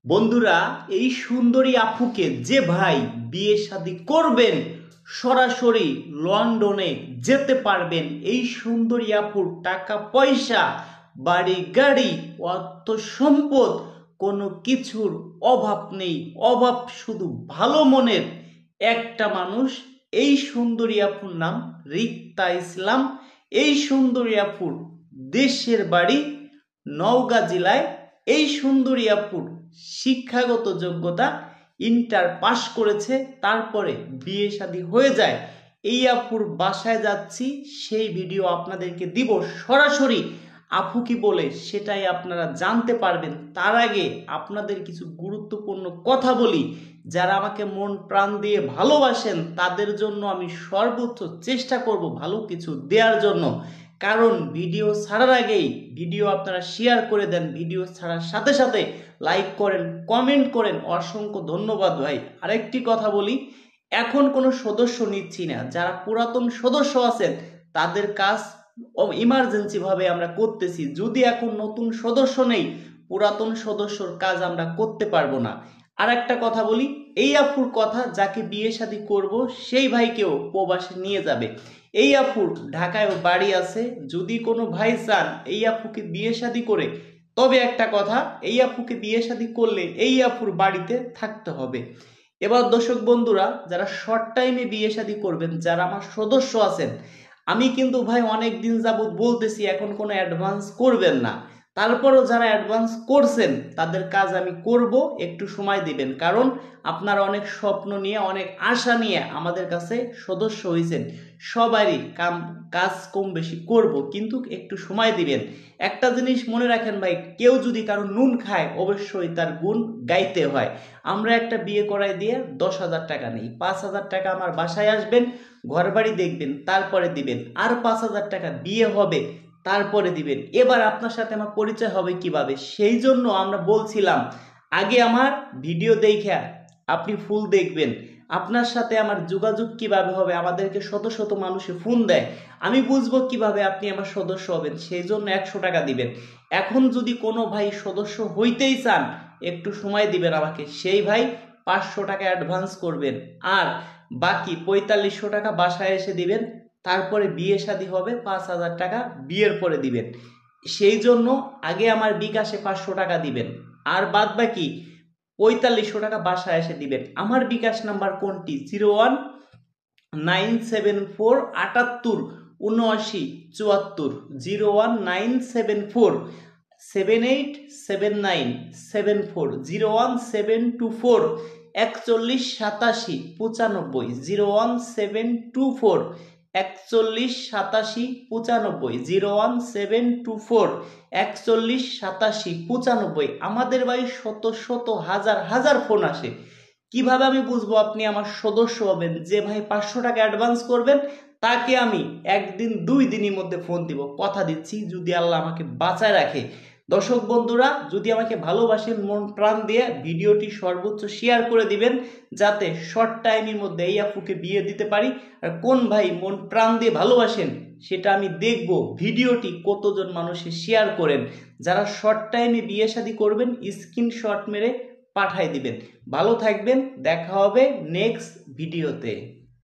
বন্ধুরা, এই সুন্দরী আপুকে যে ভাই বিয়ে শাদী করবেন সরাসরি লন্ডনে যেতে পারবেন। এই সুন্দরী আপুর টাকা পয়সা, বাড়ি গাড়ি, অর্থ সম্পদ কোনো কিছুর অভাব নেই। অভাব শুধু ভালো মনের একটা মানুষ। এই সুন্দরী আপুর নাম রিক্তা ইসলাম। এই সুন্দরী আপুর দেশের বাড়ি নওগাঁ জেলায়। এই সুন্দরী আপুর শিক্ষাগত যোগ্যতা ইন্টার পাস করেছে, তারপরে বিয়ে শাদী হয়ে যায়। এই আপুর বাসায় যাচ্ছি, সেই ভিডিও আপনাদেরকে দিব সরাসরি। আপু কি বলে সেটাই আপনারা জানতে পারবেন। তার আগে আপনাদের কিছু গুরুত্বপূর্ণ কথা বলি। যারা আমাকে মন প্রাণ দিয়ে ভালোবাসেন তাদের জন্য আমি সর্বোচ্চ চেষ্টা করব ভালো কিছু দেওয়ার জন্য। কারণ ভিডিও ছাড়ার আগেই ভিডিও আপনারা শেয়ার করে দেন, ভিডিও ছাড়ার সাথে সাথে লাইক করেন, কমেন্ট করেন। অসংখ্য ধন্যবাদ ভাই। আরেকটি কথা বলি, এখন কোনো সদস্য নিচ্ছি না। যারা পুরাতন সদস্য আছেন তাদের কাজ ইমার্জেন্সি ভাবে আমরা করতেছি। যদি এখন নতুন সদস্য নেই, পুরাতন সদস্যর কাজ আমরা করতে পারবো না। আর একটা কথা বলি, এই আপুর কথা, যাকে বিয়ে শাদী করব সেই ভাইকেও প্রবাসে নিয়ে যাবে। এই আপুর ঢাকায় বাড়ি আছে। যদি কোনো ভাই চান এই আপুকে বিয়ে শাদী করে, তবে একটা কথা, এই আপুকে বিয়ে শাদী করলে এই আপুর বাড়িতে থাকতে হবে। এবার দর্শক বন্ধুরা, যারা শর্ট টাইমে বিয়ে শাদী করবেন, যারা আমার সদস্য আছেন, আমি কিন্তু ভাই অনেক দিন যাবত বলতেছি এখন কোনো অ্যাডভান্স করবেন না। তারপরও যারা অ্যাডভান্স করছেন তাদের কাজ আমি করব, একটু সময় দিবেন। কারণ আপনারা অনেক স্বপ্ন নিয়ে, অনেক আশা নিয়ে আমাদের কাছে সদস্য হয়েছেন। সবারই কাজ কম বেশি করব, কিন্তু একটু সময় দিবেন। একটা জিনিস মনে রাখেন ভাই, কেউ যদি কারো নুন খায় অবশ্যই তার গুণ গাইতে হয়। আমরা একটা বিয়ে করাই দিয়ে 10,000 টাকা নেই, 5,000 টাকা আমার বাসায় আসবেন, ঘর বাড়ি দেখবেন, তারপরে দিবেন। আর 5,000 টাকা বিয়ে হবে, তারপরে দিবেন। এবার আপনার সাথে আমার পরিচয় হবে কিভাবে? সেই জন্য আমরা বলছিলাম আগে আমার ভিডিও দেখে আপনি ফুল দেখবেন। আপনার সাথে আমার যোগাযোগ কিভাবে হবে? আমাদেরকে শত শত মানুষে ফোন দেয়, আমি বুঝবো কিভাবে আপনি আমার সদস্য হবেন। সেই জন্য 100 টাকা দিবেন। এখন যদি কোনো ভাই সদস্য হইতেই চান, একটু সময় দিবেন আমাকে। সেই ভাই 500 টাকা অ্যাডভান্স করবেন, আর বাকি 4500 টাকা বাসায় এসে দিবেন। তারপরে বিয়ে শাদী হবে, 5,000 টাকা বিয়ের পরে দিবেন। সেই জন্য আগে আমার বিকাশে 500 টাকা দিবেন, আর বাদ বাকি 4500 টাকা বাসায় এসে দিবেন। আমার বিকাশ নাম্বার কোনটি? 019747877974, 019747877974, 01724 418795, 01724 418795, আমাদের ভাই শত শত হাজার হাজার ফোন আসে। কিভাবে আমি বুঝবো আপনি আমার সদস্য হবেন? যে ভাই 500 টাকা অ্যাডভান্স করবেন তাকে আমি একদিন 2 দিনের মধ্যে ফোন দিব, কথা দিচ্ছি, যদি আল্লাহ আমাকে বাঁচায় রাখে। দর্শক বন্ধুরা, যদি আমাকে ভালোবাসেন মন প্রাণ দিয়ে ভিডিওটি সর্বোচ্চ শেয়ার করে দিবেন, যাতে শর্ট টাইমের মধ্যে এই আপুকে বিয়ে দিতে পারি। আর কোন ভাই মন প্রাণ দিয়ে ভালোবাসেন সেটা আমি দেখব, ভিডিওটি কতজন মানুষে শেয়ার করেন। যারা শর্ট টাইমে বিয়ে শাদী করবেন স্ক্রিনশট মেরে পাঠাই দিবেন। ভালো থাকবেন, দেখা হবে নেক্সট ভিডিওতে।